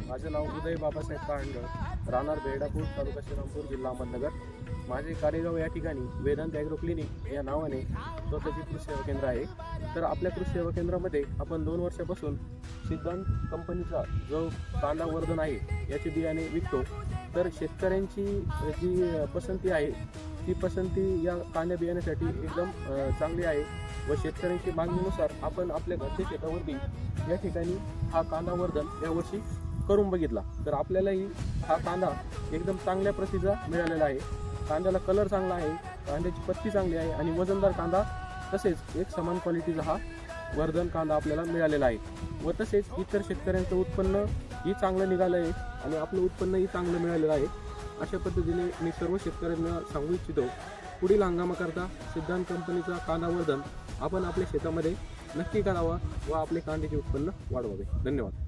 माझे नाव उदय बाबासाहेब कांडळ, राहणार बेडापूर, तालुका श्रीरामपूर, जिल्हा अहमदनगर। माझे कार्यगाव या ठिकाणी वेदांत ॲग्रो क्लिनिक या नावाने स्वतःचे कृषी सेवा केंद्र आहे। तर आपल्या कृषी सेवा केंद्रामध्ये आपण 2 वर्षापासून सिद्धांत कंपनीचा जो कांदा वर्धन आहे याचे बियाणे विकतो। तर शेतकऱ्यांची जी पसंती आहे ती पसंती या कांदा बियाण्यासाठी एकदम चांगली आहे व शेतकऱ्यांची मागणीनुसार आपण आपल्या घरच्या शेतावरती या ठिकाणी हा कांदा वर्धन यावर्षी करून बघितला। तर आपल्यालाही हा कांदा एकदम चांगल्या प्रतीचा मिळालेला आहे। कांद्याला कलर चांगला आहे, कांद्याची पत्ती चांगली आहे आणि वजनदार कांदा तसेच एक समान क्वालिटीचा हा वर्धन कांदा आपल्याला मिळालेला आहे व तसेच इतर शेतकऱ्यांचं उत्पन्न ही चांगलं निघालं आहे आणि आपलं उत्पन्नही चांगलं मिळालेलं आहे। अशा पद्धतीने मी सर्व शेतकऱ्यांना सांगू इच्छितो, पुढील हंगामाकरता सिद्धांत कंपनीचा कांदा वर्धन आपण आपल्या शेतामध्ये नक्की करावा व आपले कांद्याचे उत्पन्न वाढवावे। धन्यवाद।